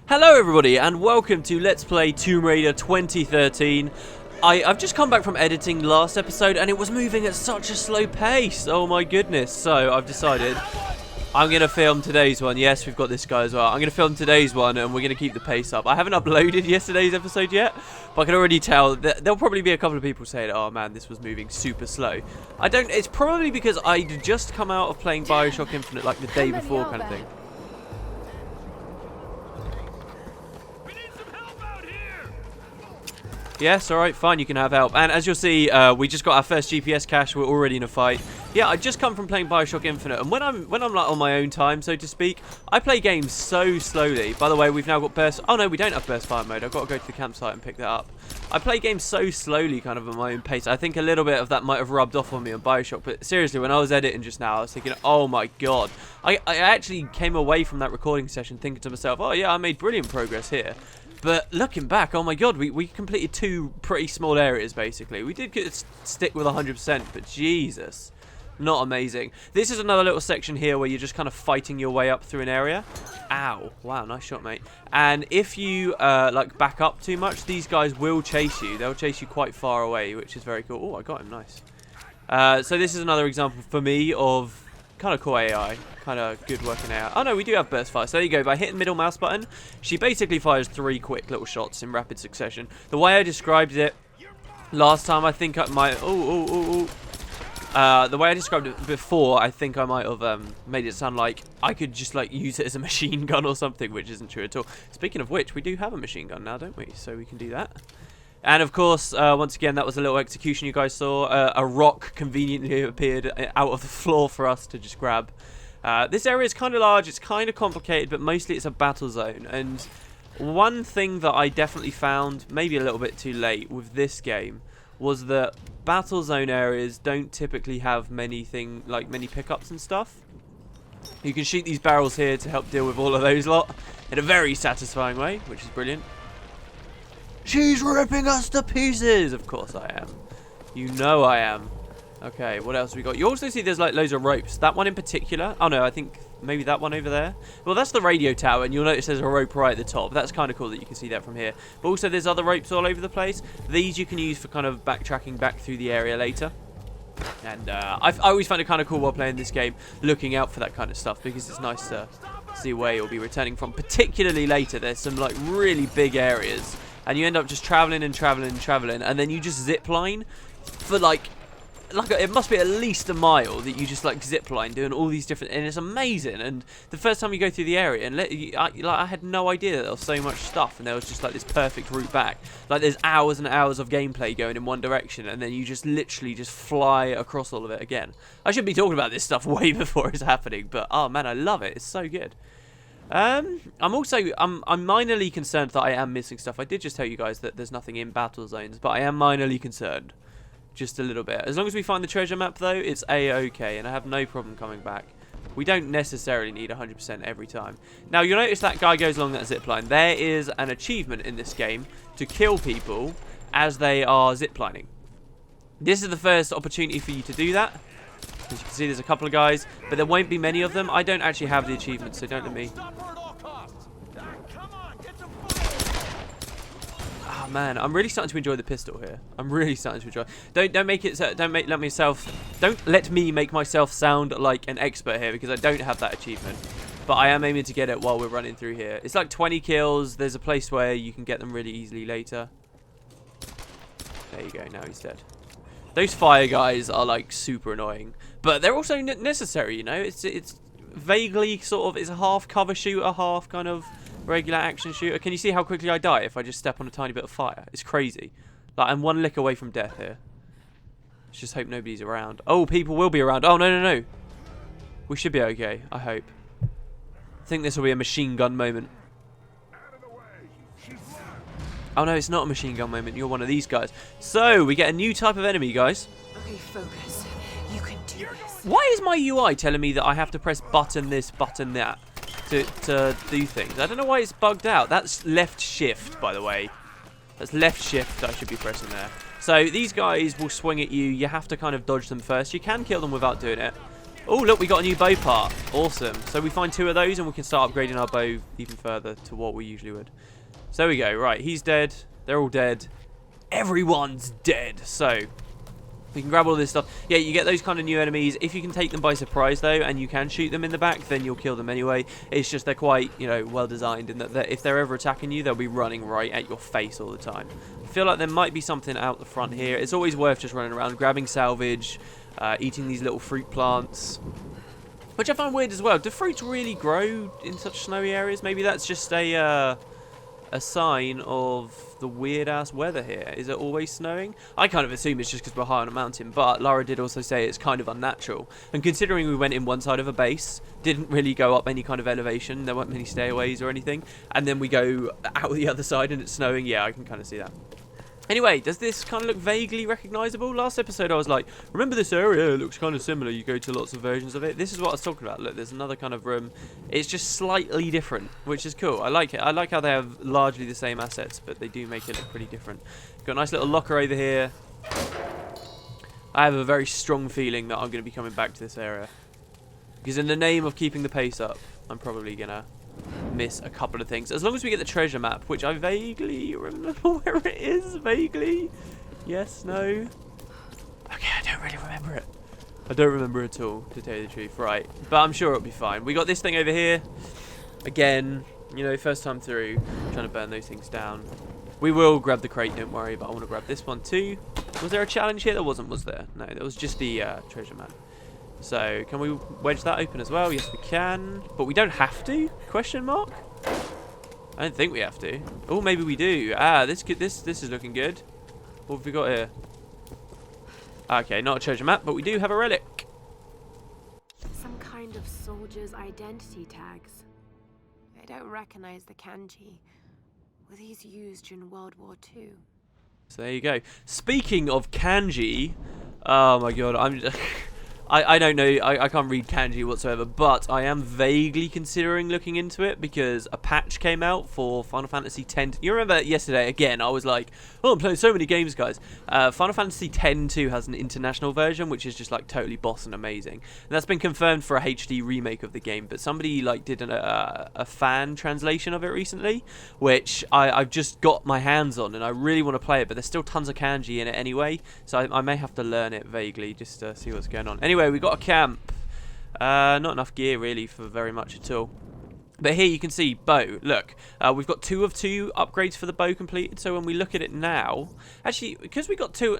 Hello everybody and welcome to Let's Play Tomb Raider 2013. I've just come back from editing last episode and it was moving at such a slow pace. Oh my goodness. So I've decided I'm going to film today's one. Yes, we've got this guy as well. I'm going to film today's one and we're going to keep the pace up. I haven't uploaded yesterday's episode yet, but I can already tell that there'll probably be a couple of people saying, oh man, this was moving super slow. It's probably because I'd just come out of playing Bioshock Infinite like the day before kind of thing. Yes, alright, fine, you can have help. And as you'll see, we just got our first GPS cache, we're already in a fight. Yeah, I just come from playing Bioshock Infinite, and when I'm like on my own time, so to speak, I play games so slowly. By the way, we've now got burst... Oh no, we don't have burst fire mode, I've got to go to the campsite and pick that up. I play games so slowly, kind of at my own pace. I think a little bit of that might have rubbed off on me on Bioshock, but seriously, when I was editing just now, I was thinking, oh my god. I actually came away from that recording session thinking to myself, oh yeah, I made brilliant progress here. But looking back, oh my god, we completed two pretty small areas, basically. We did stick with 100%, but Jesus, not amazing. This is another little section here where you're just kind of fighting your way up through an area. Ow. Wow, nice shot, mate. And if you, like, back up too much, these guys will chase you. They'll chase you quite far away, which is very cool. Oh, I got him, nice. So this is another example for me of kind of cool AI, kind of good working out. Oh no, we do have burst fire. So there you go. By hitting middle mouse button, she basically fires 3 quick little shots in rapid succession. The way I described it last time, I think I might... the way I described it before, I think I might have made it sound like I could just like use it as a machine gun or something, which isn't true at all. Speaking of which, we do have a machine gun now, don't we? So we can do that. And of course, once again, that was a little execution you guys saw. A rock conveniently appeared out of the floor for us to just grab. This area is kind of large, it's kind of complicated, but mostly it's a battle zone. And one thing that I definitely found, maybe a little bit too late with this game, was that battle zone areas don't typically have many pickups and stuff. You can shoot these barrels here to help deal with all of those lot in a very satisfying way, which is brilliant. She's ripping us to pieces! Of course I am. You know I am. Okay, what else have we got? You also see there's like loads of ropes. That one in particular. Oh no, I think maybe that one over there. Well, that's the radio tower, and you'll notice there's a rope right at the top. That's kind of cool that you can see that from here. But also there's other ropes all over the place. These you can use for kind of backtracking back through the area later. And I always find it kind of cool while playing this game, looking out for that kind of stuff, because it's nice to see where you'll be returning from. Particularly later, there's some like really big areas. And you end up just traveling and traveling and traveling, and then you just zip line for like it must be at least a mile that you just like zip line doing all these different, and it's amazing. And the first time you go through the area, and I had no idea that there was so much stuff, and there was just like this perfect route back. Like there's hours and hours of gameplay going in one direction, and then you just literally just fly across all of it again. I should be talking about this stuff way before it's happening, but oh man, I love it. It's so good. I'm minorly concerned that I am missing stuff. I did just tell you guys that there's nothing in battle zones, but I am minorly concerned. Just a little bit. As long as we find the treasure map, though, it's a-okay, and I have no problem coming back. We don't necessarily need 100% every time. Now, you'll notice that guy goes along that zipline. There is an achievement in this game to kill people as they are ziplining. This is the first opportunity for you to do that. As you can see, there's a couple of guys, but there won't be many of them. I don't actually have the achievement, so don't let me... Oh man, I'm really starting to enjoy the pistol here. I'm really starting to enjoy. Don't let me make myself sound like an expert here, because I don't have that achievement. But I am aiming to get it while we're running through here. It's like 20 kills. There's a place where you can get them really easily later. There you go. Now he's dead. Those fire guys are like super annoying, but they're also necessary, you know. It's vaguely sort of, it's a half cover shooter, half kind of regular action shooter. Can you see how quickly I die if I just step on a tiny bit of fire? It's crazy. Like, I'm one lick away from death here. Let's just hope nobody's around. Oh, people will be around. Oh, no. We should be okay, I hope. I think this will be a machine gun moment. Oh no, it's not a machine gun moment. You're one of these guys. So, we get a new type of enemy, guys. Okay, focus. You can do this. Why is my UI telling me that I have to press button this, button that to do things? I don't know why it's bugged out. That's left shift, by the way. That's left shift I should be pressing there. So, these guys will swing at you. You have to kind of dodge them first. You can kill them without doing it. Oh, look, we got a new bow part. Awesome. So we find 2 of those and we can start upgrading our bow even further to what we usually would. So there we go. Right, he's dead. They're all dead. Everyone's dead. So we can grab all this stuff. Yeah, you get those kind of new enemies. If you can take them by surprise, though, and you can shoot them in the back, then you'll kill them anyway. It's just they're quite, you know, well designed in that if they're ever attacking you, they'll be running right at your face all the time. I feel like there might be something out the front here. It's always worth just running around, grabbing salvage, eating these little fruit plants, which I find weird as well. Do fruits really grow in such snowy areas? Maybe that's just a sign of the weird-ass weather here. Is it always snowing? I kind of assume it's just because we're high on a mountain, but Lara did also say it's kind of unnatural. And considering we went in one side of a base, didn't really go up any kind of elevation, there weren't many stairways or anything, and then we go out the other side and it's snowing, yeah, I can kind of see that. Anyway, does this kind of look vaguely recognisable? Last episode I was like, remember this area? It looks kind of similar. You go to lots of versions of it. This is what I was talking about. Look, there's another kind of room. It's just slightly different, which is cool. I like it. I like how they have largely the same assets, but they do make it look pretty different. Got a nice little locker over here. I have a very strong feeling that I'm going to be coming back to this area. Because in the name of keeping the pace up, I'm probably going to miss a couple of things. As long as we get the treasure map, which I vaguely remember where it is. Vaguely. Yes, no. Okay, I don't really remember it. I don't remember at all, to tell you the truth. Right. But I'm sure it'll be fine. We got this thing over here. Again, you know, first time through, trying to burn those things down. We will grab the crate, don't worry, but I want to grab this one too. Was there a challenge here? There wasn't, was there? No, there was just the treasure map. So, can we wedge that open as well? Yes, we can. But we don't have to? Question mark? I don't think we have to. Oh, maybe we do. Ah, this is looking good. What have we got here? Okay, not a treasure map, but we do have a relic. Some kind of soldier's identity tags. I don't recognize the kanji. Were these used during World War II? So there you go. Speaking of kanji, oh my god, I don't know, I can't read kanji whatsoever, but I am vaguely considering looking into it because a patch came out for Final Fantasy X. You remember yesterday, again, I was like, oh, I'm playing so many games, guys. Final Fantasy X-2 has an international version, which is just like totally boss and amazing. And that's been confirmed for a HD remake of the game, but somebody like did a fan translation of it recently, which I've just got my hands on, and I really want to play it, but there's still tons of kanji in it anyway, so I may have to learn it vaguely just to see what's going on. Anyway, we got a camp. Not enough gear really for very much at all. But here you can see bow. Look, we've got 2 of 2 upgrades for the bow completed. So when we look at it now, actually, because we got 2,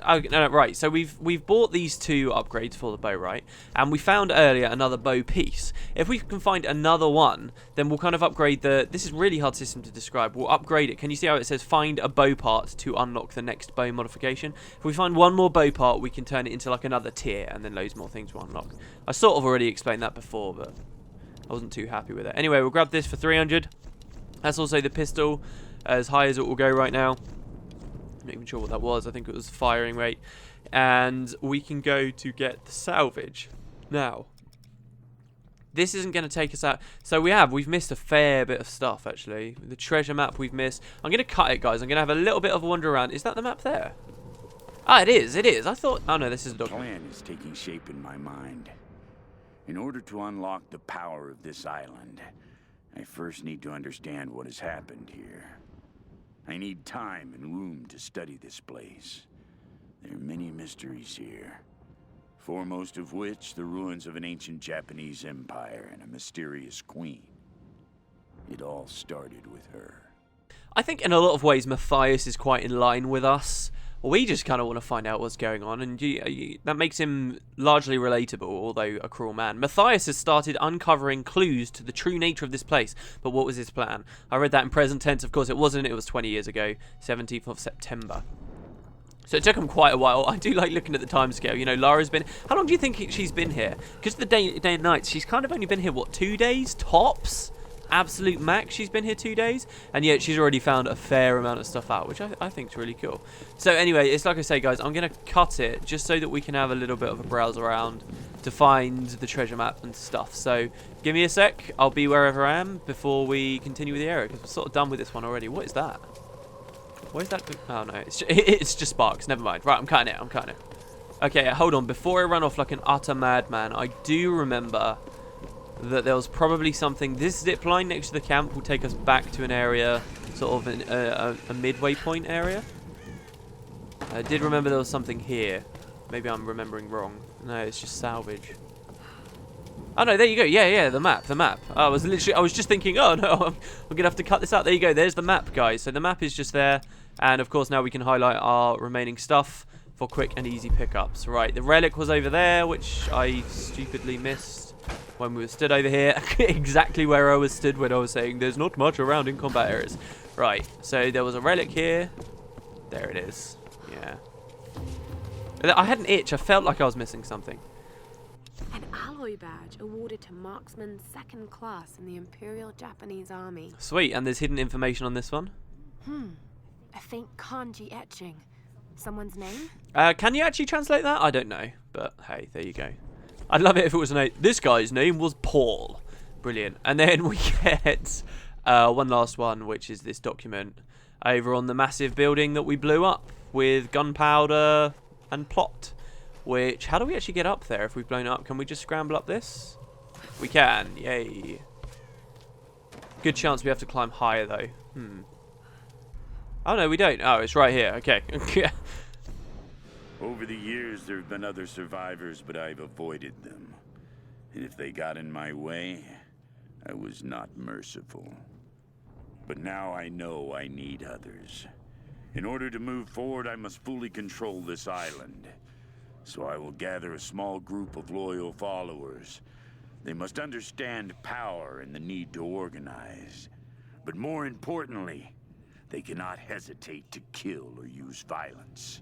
right. So we've bought these 2 upgrades for the bow, right? And we found earlier another bow piece. If we can find another one, then we'll kind of upgrade the. This is a really hard system to describe. We'll upgrade it. Can you see how it says find a bow part to unlock the next bow modification? If we find one more bow part, we can turn it into like another tier, and then loads more things will unlock. I sort of already explained that before, but I wasn't too happy with it. Anyway, we'll grab this for 300. That's also the pistol, as high as it will go right now. I'm not even sure what that was. I think it was firing rate. And we can go to get the salvage. Now, this isn't going to take us out. So we've missed a fair bit of stuff, actually. The treasure map we've missed. I'm going to cut it, guys. I'm going to have a little bit of a wander around. Is that the map there? Ah, it is. It is. I thought... Oh, no, this is a document. The plan is taking shape in my mind. In order to unlock the power of this island, I first need to understand what has happened here. I need time and room to study this place. There are many mysteries here, foremost of which the ruins of an ancient Japanese empire and a mysterious queen. It all started with her. I think in a lot of ways Matthias is quite in line with us. We just kind of want to find out what's going on, and that makes him largely relatable, although a cruel man. Matthias has started uncovering clues to the true nature of this place, but what was his plan? I read that in present tense. Of course it wasn't. It was 20 years ago, 17th of September. So it took him quite a while. I do like looking at the timescale. You know, Lara's been... How long do you think she's been here? Because the day and night, she's kind of only been here, what, 2 days? Tops? Absolute max, she's been here 2 days, and yet she's already found a fair amount of stuff out, which I think is really cool. So anyway, it's like I say, guys, I'm going to cut it just so that we can have a little bit of a browse around to find the treasure map and stuff. So give me a sec, I'll be wherever I am before we continue with the area, because we're sort of done with this one already. What is that? What is that? Oh no, it's just sparks, never mind. Right, I'm cutting it. Okay, hold on. Before I run off like an utter madman, I do remember that there was probably something. This zip line next to the camp will take us back to an area, sort of a midway point area. I did remember there was something here. Maybe I'm remembering wrong. No, it's just salvage. Oh no, there you go. Yeah, the map. I was just thinking, oh no, I'm gonna have to cut this out. There you go. There's the map, guys. So the map is just there, and of course now we can highlight our remaining stuff for quick and easy pickups. Right, the relic was over there, which I stupidly missed when we were stood over here. Exactly where I was stood when I was saying there's not much around in combat areas. Right, so there was a relic here. There it is. Yeah. I had an itch. I felt like I was missing something. An alloy badge awarded to marksman 2nd class in the Imperial Japanese Army. Sweet, and there's hidden information on this one. A faint kanji etching. Someone's name? Can you actually translate that? I don't know, but hey, there you go. I'd love it if it was this guy's name was Paul. Brilliant. And then we get one last one, which is this document over on the massive building that we blew up with gunpowder and plot. Which, how do we actually get up there if we've blown it up? Can we just scramble up this? We can. Yay. Good chance we have to climb higher, though. Oh, no, we don't. Oh, it's right here. Okay. Over the years, there have been other survivors, but I've avoided them. And if they got in my way, I was not merciful. But now I know I need others. In order to move forward, I must fully control this island. So I will gather a small group of loyal followers. They must understand power and the need to organize. But more importantly, they cannot hesitate to kill or use violence.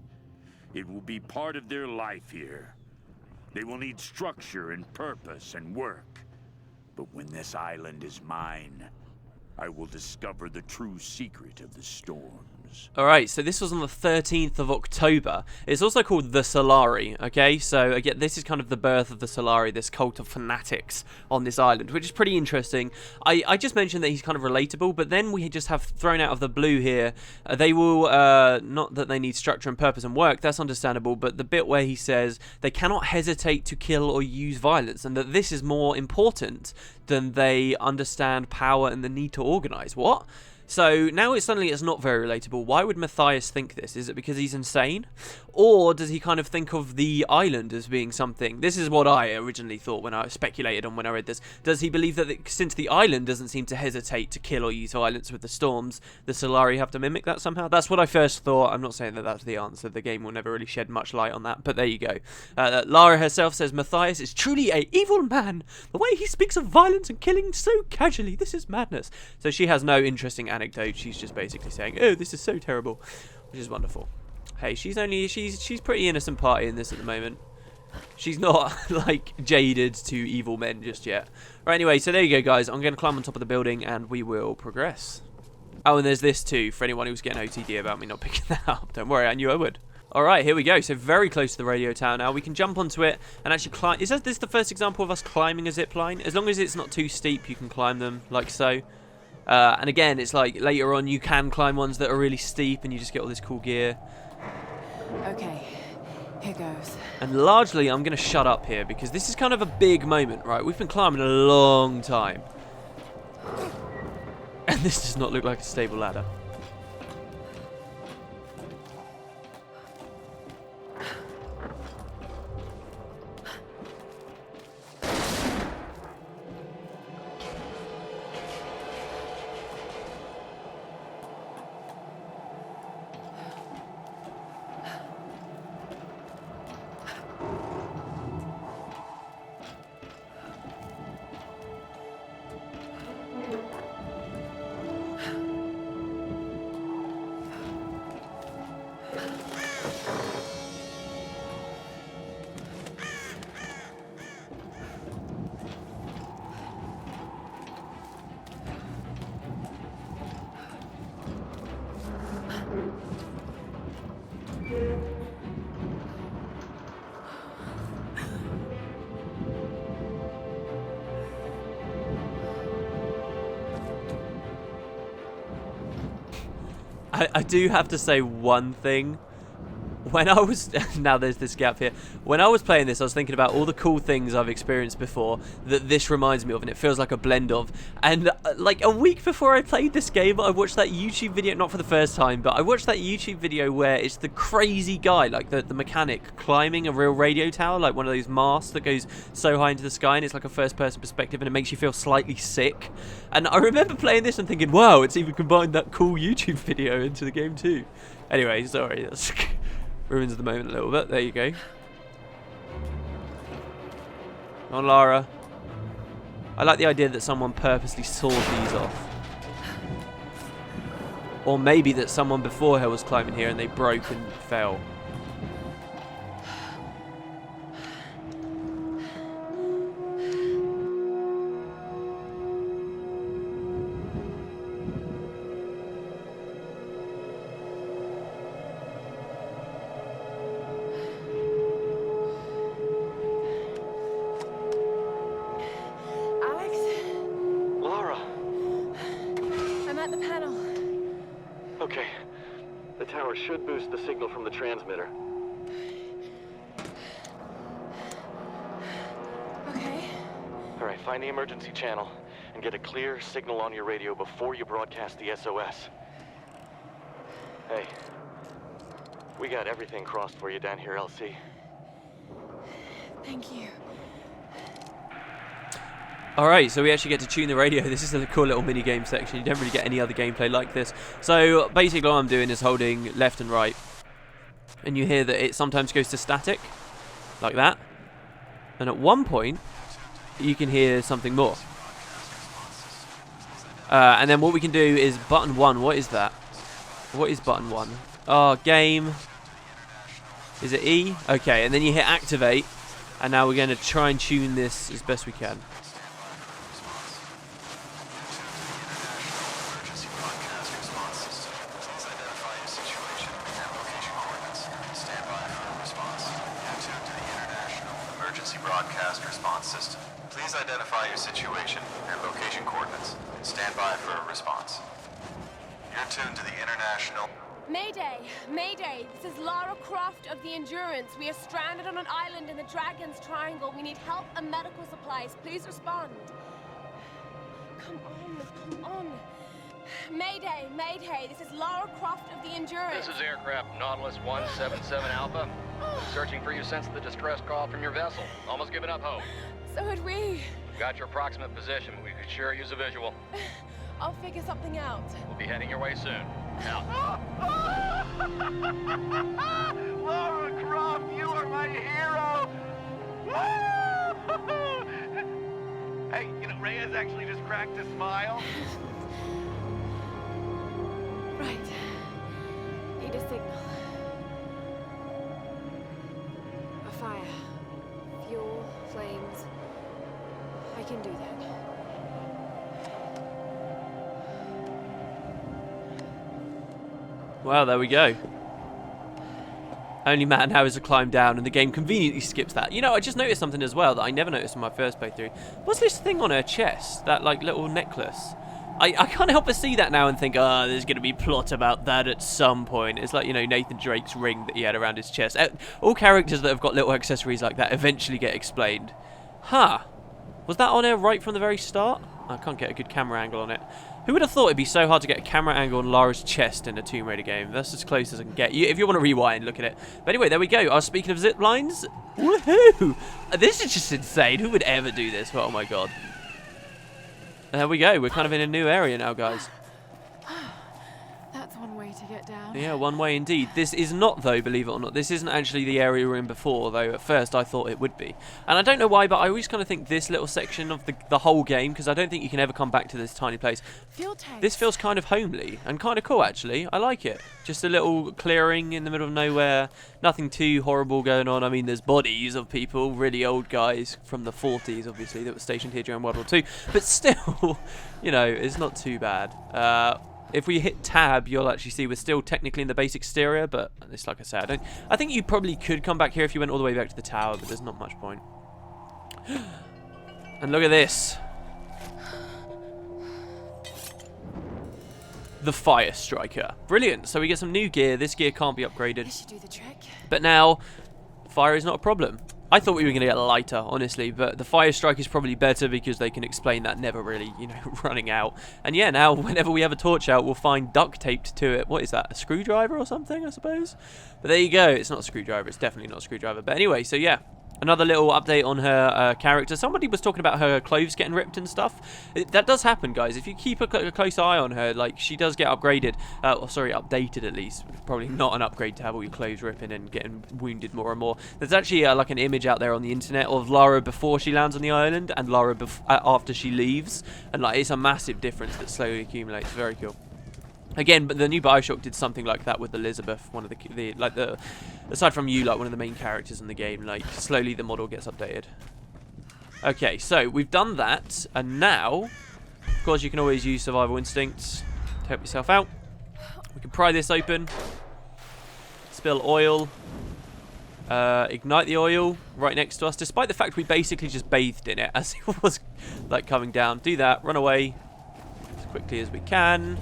It will be part of their life here. They will need structure and purpose and work. But when this island is mine, I will discover the true secret of the storms. Alright, so this was on the 13th of October. It's also called the Solari, okay? So, again, this is kind of the birth of the Solari, this cult of fanatics on this island, which is pretty interesting. I just mentioned that he's kind of relatable, but then we just have thrown out of the blue here. They will, not that they need structure and purpose and work, that's understandable, but the bit where he says they cannot hesitate to kill or use violence, and that this is more important than they understand power and the need to organize. What? So now it's not very relatable. Why would Matthias think this? Is it because he's insane? Or does he kind of think of the island as being something? This is what I originally thought when I speculated on when I read this. Does he believe that since the island doesn't seem to hesitate to kill or use violence with the storms, the Solari have to mimic that somehow? That's what I first thought. I'm not saying that that's the answer. The game will never really shed much light on that, but there you go. Lara herself says, Matthias is truly an evil man. The way he speaks of violence and killing so casually, this is madness. So she has no interesting anecdote. She's just basically saying, oh, this is so terrible, which is wonderful. Hey, she's pretty innocent party in this at the moment. She's not like jaded to evil men just yet. Right, anyway, so there you go, guys. I'm going to climb on top of the building and we will progress. Oh, and there's this too for anyone who's getting OTD about me not picking that up. Don't worry, I knew I would. Alright, here we go. So very close to the radio tower now. We can jump onto it and actually climb. Is this the first example of us climbing a zip line? As long as it's not too steep, you can climb them like so. And again, it's like later on you can climb ones that are really steep and you just get all this cool gear. Okay, here goes. And largely I'm going to shut up here because this is kind of a big moment, right? We've been climbing a long time. And this does not look like a stable ladder. I do have to say one thing. when I was now there's this gap here. When I was playing this, I was thinking about all the cool things I've experienced before that this reminds me of, and it feels like a blend of. And like a week before I played this game, I watched that YouTube video, not for the first time, but I watched that YouTube video where it's the crazy guy, like the mechanic, climbing a real radio tower, like one of those masts that goes so high into the sky, and it's like a first-person perspective, and it makes you feel slightly sick. And I remember playing this and thinking, wow, it's even combined that cool YouTube video into the game too. Anyway, sorry, that's ruins the moment a little bit. There you go. On Lara. I like the idea that someone purposely sawed these off. Or maybe that someone before her was climbing here and they broke and fell. Okay. The tower should boost the signal from the transmitter. Okay. Alright, find the emergency channel and get a clear signal on your radio before you broadcast the SOS. Hey. We got everything crossed for you down here, LC. Thank you. Alright, so we actually get to tune the radio. This is a cool little mini-game section. You don't really get any other gameplay like this. So, basically all I'm doing is holding left and right. And you hear that it sometimes goes to static. Like that. And at one point, you can hear something more. And then what we can do is button 1. What is that? What is button 1? Oh, game. Is it E? Okay, and then you hit activate. And now we're going to try and tune this as best we can. Broadcast response system. Please identify your situation and location coordinates and stand by for a response. You're tuned to the international... Mayday! Mayday! This is Lara Croft of the Endurance. We are stranded on an island in the Dragon's Triangle. We need help and medical supplies. Please respond. Come on. Mayday! Mayday! This is Lara Croft of the Endurance. This is aircraft Nautilus 177 Alpha. Searching for you since the distress call from your vessel. Almost given up hope. So had we. Got your approximate position. We could sure use a visual. I'll figure something out. We'll be heading your way soon. Out. Lara Croft, you are my hero! Hey, you know, Reyes actually just cracked a smile. Right. Need a signal. A fire. Fuel, flames. I can do that. Well, there we go. Only matter now is to climb down, and the game conveniently skips that. You know, I just noticed something as well that I never noticed in my first playthrough. What's this thing on her chest? That, like, little necklace? I can't help but see that now and think, there's going to be plot about that at some point. It's like, you know, Nathan Drake's ring that he had around his chest. All characters that have got little accessories like that eventually get explained. Huh. Was that on her right from the very start? I can't get a good camera angle on it. Who would have thought it'd be so hard to get a camera angle on Lara's chest in a Tomb Raider game? That's as close as I can get. If you want to rewind, look at it. But anyway, there we go. Speaking of zip lines, woohoo! This is just insane. Who would ever do this? Oh my god. There we go. We're kind of in a new area now, guys. That's one way to get down. Yeah, one way indeed. This is not, though, believe it or not. This isn't actually the area we were in before, though at first I thought it would be. And I don't know why, but I always kind of think this little section of the whole game, because I don't think you can ever come back to this tiny place. This feels kind of homely and kind of cool, actually. I like it. Just a little clearing in the middle of nowhere. Nothing too horrible going on. I mean, there's bodies of people, really old guys from the 40s, obviously, that were stationed here during World War II. But still, you know, it's not too bad. If we hit tab, you'll actually see we're still technically in the base exterior, but it's like I said, I think you probably could come back here if you went all the way back to the tower, but there's not much point. And look at this. the Fire Striker. Brilliant. So we get some new gear. This gear can't be upgraded. This should do the trick. But now, fire is not a problem. I thought we were going to get lighter, honestly, but the Fire Strike is probably better because they can explain that never really, you know, running out. And yeah, now whenever we have a torch out, we'll find duct taped to it. What is that, a screwdriver or something, I suppose? But there you go. It's not a screwdriver. It's definitely not a screwdriver. But anyway, so yeah. Another little update on her character. Somebody was talking about her clothes getting ripped and stuff. That does happen, guys. If you keep a close eye on her, like, she does get upgraded. Sorry, updated at least. Probably not an upgrade to have all your clothes ripping and getting wounded more and more. There's actually like an image out there on the internet of Lara before she lands on the island and Lara after she leaves. And like, it's a massive difference that slowly accumulates. Very cool. Again, but the new Bioshock did something like that with Elizabeth, one of the aside from you, like one of the main characters in the game. Like, slowly the model gets updated. Okay, so we've done that, and now, of course, you can always use survival instincts to help yourself out. We can pry this open, spill oil, ignite the oil right next to us, despite the fact we basically just bathed in it as it was like coming down. Do that, run away as quickly as we can.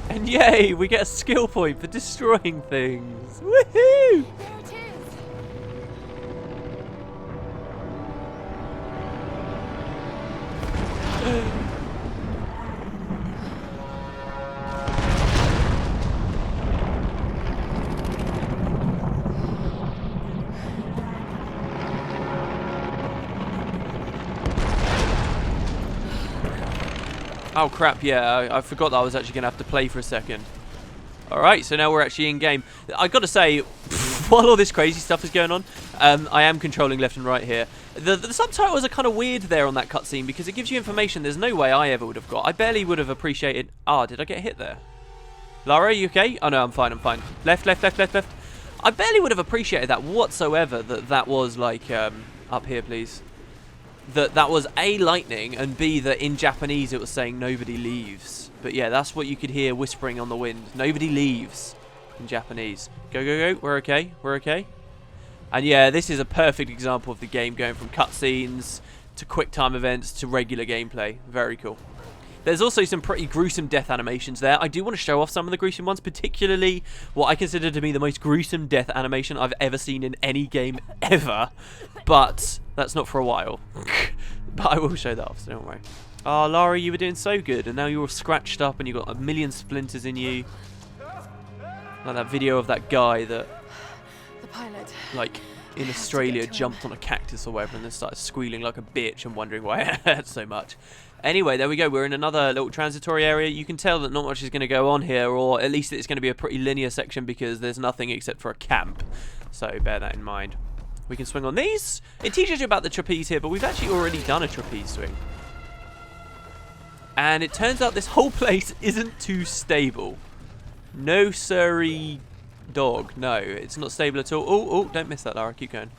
And yay, we get a skill point for destroying things. Woohoo! There it is. Oh crap, yeah, I forgot that I was actually going to have to play for a second. Alright, so now we're actually in game. I got to say, while all this crazy stuff is going on, I am controlling left and right here. The subtitles are kind of weird there on that cutscene because it gives you information there's no way I ever would have got. I barely would have appreciated... Ah, did I get hit there? Lara, you okay? Oh no, I'm fine, I'm fine. Left, left, left, left, left. I barely would have appreciated that whatsoever, that was like... up here, please. That was A, lightning, and B, that in Japanese it was saying nobody leaves. But yeah, that's what you could hear whispering on the wind. Nobody leaves in Japanese. Go, go, go. We're okay. We're okay. And yeah, this is a perfect example of the game going from cutscenes to quick time events to regular gameplay. Very cool. There's also some pretty gruesome death animations there. I do want to show off some of the gruesome ones, particularly what I consider to be the most gruesome death animation I've ever seen in any game ever. But that's not for a while. But I will show that off, so don't worry. Oh, Lara, you were doing so good, and now you're all scratched up and you've got a million splinters in you. Like that video of that guy that, The pilot. like, in Australia jumped on a cactus or whatever and then started squealing like a bitch and wondering why it hurt so much. Anyway, there we go. We're in another little transitory area. You can tell that not much is going to go on here, or at least it's going to be a pretty linear section because there's nothing except for a camp. So bear that in mind. We can swing on these. It teaches you about the trapeze here, but we've actually already done a trapeze swing. And it turns out this whole place isn't too stable. No siree dog. No, it's not stable at all. Oh, don't miss that, Lara. Keep going.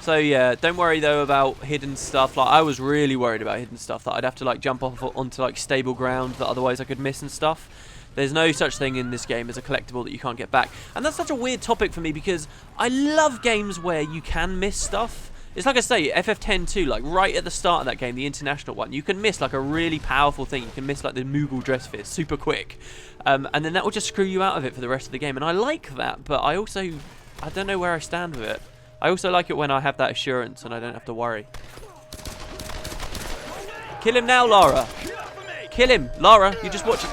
So yeah, don't worry though about hidden stuff. Like, I was really worried about hidden stuff, that I'd have to like jump off onto like stable ground that otherwise I could miss and stuff. There's no such thing in this game as a collectible that you can't get back. And that's such a weird topic for me because I love games where you can miss stuff. It's like I say, FF10 like right at the start of that game, the international one, you can miss like a really powerful thing. You can miss like the Moogle dress fist super quick. And then that will just screw you out of it for the rest of the game. And I like that, but I don't know where I stand with it. I also like it when I have that assurance and I don't have to worry. Kill him now, Lara. Kill him. Lara, you just watch it.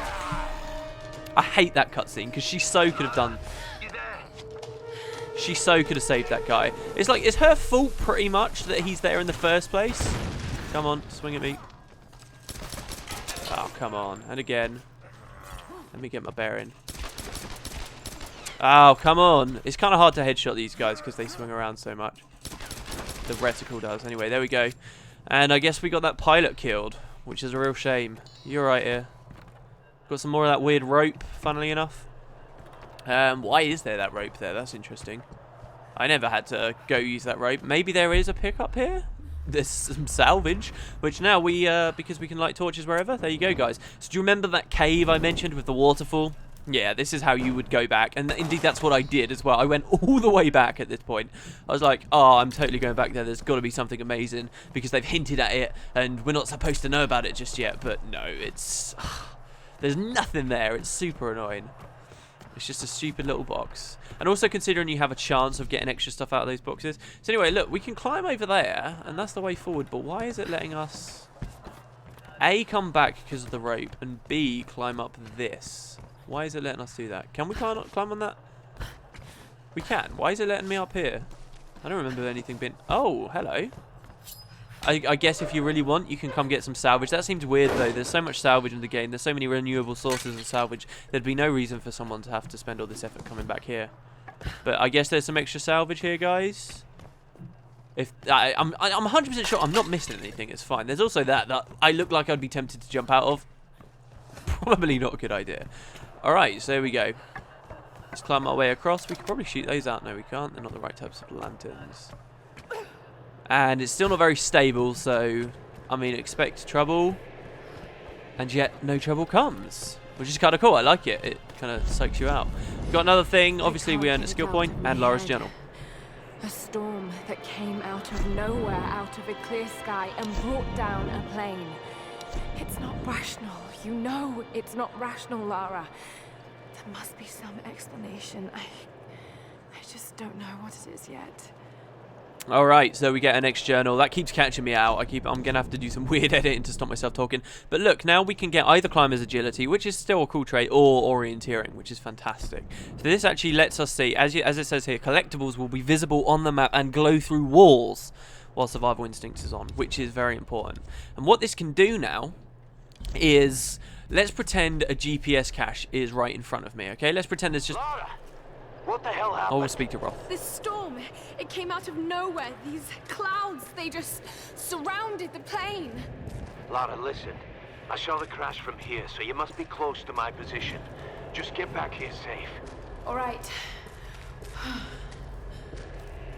I hate that cutscene because she so could have done... She so could have saved that guy. It's like, it's her fault pretty much that he's there in the first place. Come on, swing at me. Oh, come on. And again. Let me get my bearing. Oh, come on. It's kind of hard to headshot these guys because they swing around so much. The reticle does. Anyway, there we go. And I guess we got that pilot killed, which is a real shame. You're right here. Got some more of that weird rope, funnily enough. Why is there that rope there? That's interesting. I never had to go use that rope. Maybe there is a pickup here? There's some salvage, which now we, because we can light torches wherever. There you go, guys. So do you remember that cave I mentioned with the waterfall? Yeah, this is how you would go back. And indeed, that's what I did as well. I went all the way back at this point. I was like, oh, I'm totally going back there. There's got to be something amazing because they've hinted at it and we're not supposed to know about it just yet. But no, it's... There's nothing there. It's super annoying. It's just a stupid little box. And also considering you have a chance of getting extra stuff out of those boxes. So anyway, look, we can climb over there, and that's the way forward. But why is it letting us, A, come back because of the rope, and B, climb up this? Why is it letting us do that? Can we climb on that? We can. Why is it letting me up here? I don't remember anything being... Oh, hello. I guess if you really want, you can come get some salvage. That seems weird, though. There's so much salvage in the game. There's so many renewable sources of salvage. There'd be no reason for someone to have to spend all this effort coming back here. But I guess there's some extra salvage here, guys. If I'm 100% sure I'm not missing anything. It's fine. There's also that I look like I'd be tempted to jump out of. Probably not a good idea. All right, so there we go. Let's climb our way across. We could probably shoot those out. No, we can't. They're not the right types of lanterns. And it's still not very stable, so, I mean, expect trouble. And yet, no trouble comes. Which is kind of cool. I like it. It kind of psychs you out. We've got another thing. Obviously, we earned a skill point. And Lara's journal. A storm that came out of nowhere, out of a clear sky, and brought down a plane. It's not rational. You know it's not rational, Lara. There must be some explanation. I just don't know what it is yet. Alright, so we get an next journal. That keeps catching me out. I'm going to have to do some weird editing to stop myself talking. But look, now we can get either climber's agility, which is still a cool trait, or orienteering, which is fantastic. So this actually lets us see, as it says here, collectibles will be visible on the map and glow through walls while survival instincts is on, which is very important. And what this can do now is, let's pretend a GPS cache is right in front of me, okay? Let's pretend there's just... Lara, what the hell happened? Oh, we'll speak to Roth. This storm, it came out of nowhere. These clouds, they just surrounded the plane. Lara, listen. I saw the crash from here, so you must be close to my position. Just get back here safe. All right.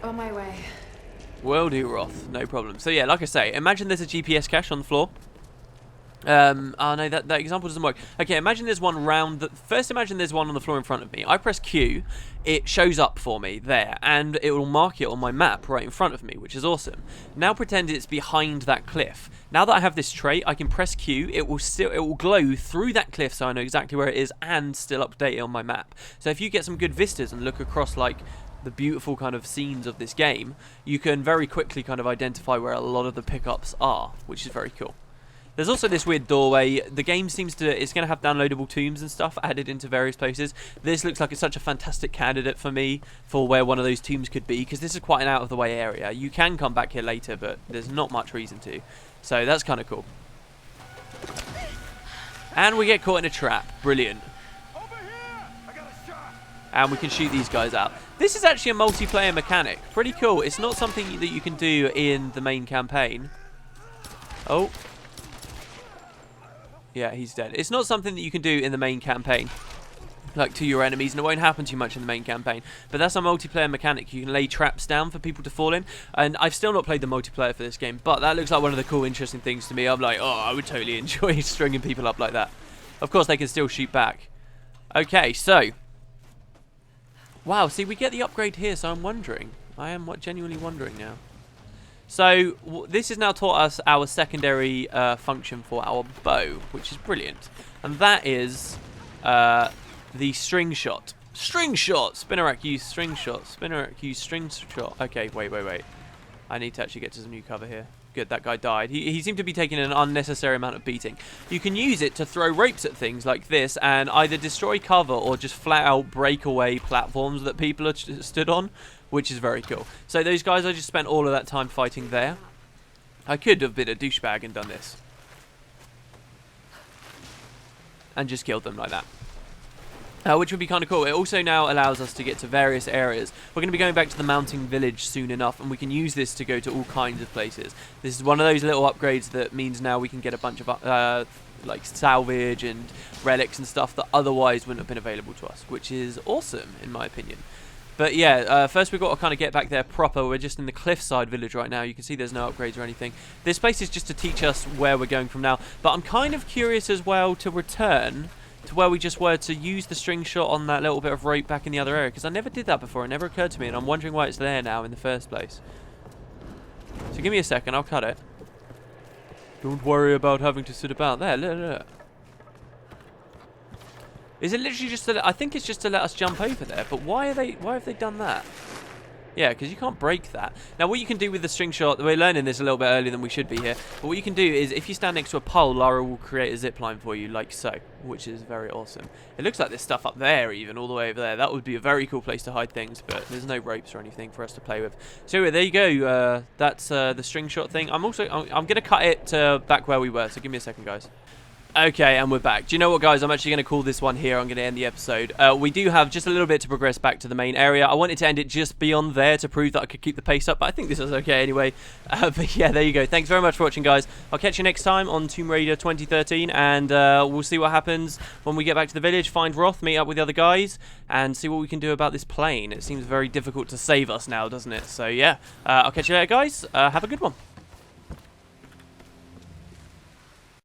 On my way. Will do, Roth. No problem. So yeah, like I say, imagine there's a GPS cache on the floor. Oh no, that example doesn't work. Okay, imagine there's one first imagine there's one on the floor in front of me. I press Q, it shows up for me there, and it will mark it on my map right in front of me, which is awesome. Now pretend it's behind that cliff. Now that I have this trait, I can press Q, it will glow through that cliff so I know exactly where it is and still update it on my map. So if you get some good vistas and look across like the beautiful kind of scenes of this game, you can very quickly kind of identify where a lot of the pickups are, which is very cool. There's also this weird doorway. The game it's going to have downloadable tombs and stuff added into various places. This looks like it's such a fantastic candidate for me for where one of those tombs could be, because this is quite an out of the way area. You can come back here later, but there's not much reason to. So that's kind of cool. And we get caught in a trap. Brilliant. Over here! I got a shot. And we can shoot these guys out. This is actually a multiplayer mechanic. Pretty cool. It's not something that you can do in the main campaign. Oh. Yeah, he's dead. It's not something that you can do in the main campaign, like to your enemies, and it won't happen too much in the main campaign. But that's a multiplayer mechanic. You can lay traps down for people to fall in. And I've still not played the multiplayer for this game, but that looks like one of the cool, interesting things to me. I'm like, oh, I would totally enjoy stringing people up like that. Of course, they can still shoot back. Okay, so... Wow, see, we get the upgrade here, so I'm wondering. I am genuinely wondering now. So, this has now taught us our secondary function for our bow, which is brilliant. And that is the string shot. String shot! Spinnerack use string shot. Spinnerack use string shot. Okay, wait. I need to actually get to some new cover here. Good, that guy died. He seemed to be taking an unnecessary amount of beating. You can use it to throw ropes at things like this and either destroy cover or just flat out break away platforms that people are stood on, which is very cool. So those guys, I just spent all of that time fighting there. I could have been a douchebag and done this. And just killed them like that. Which would be kind of cool. It also now allows us to get to various areas. We're going to be going back to the mountain village soon enough, and we can use this to go to all kinds of places. This is one of those little upgrades that means now we can get a bunch of like salvage and relics and stuff that otherwise wouldn't have been available to us, which is awesome in my opinion. But yeah, first we've got to kind of get back there proper. We're just in the cliffside village right now. You can see there's no upgrades or anything. This place is just to teach us where we're going from now. But I'm kind of curious as well to return to where we just were, to use the string shot on that little bit of rope back in the other area, because I never did that before. It never occurred to me, and I'm wondering why it's there now in the first place. So give me a second, I'll cut it. Don't worry about having to sit about there. Look. Is it literally just to I think it's just to let us jump over there, but why have they done that? Yeah, because you can't break that. Now, what you can do with the string shot, we're learning this a little bit earlier than we should be here, but what you can do is, if you stand next to a pole, Lara will create a zip line for you, like so, which is very awesome. It looks like there's stuff up there, even, all the way over there. That would be a very cool place to hide things, but there's no ropes or anything for us to play with. So, anyway, there you go. That's the string shot thing. I'm going to cut it back where we were, so give me a second, guys. Okay, and we're back. Do you know what, guys? I'm actually going to call this one here. I'm going to end the episode. We do have just a little bit to progress back to the main area. I wanted to end it just beyond there to prove that I could keep the pace up, but I think this is okay anyway. But yeah, there you go. Thanks very much for watching, guys. I'll catch you next time on Tomb Raider 2013, and we'll see what happens when we get back to the village, find Roth, meet up with the other guys, and see what we can do about this plane. It seems very difficult to save us now, doesn't it? So yeah, I'll catch you later, guys. Have a good one.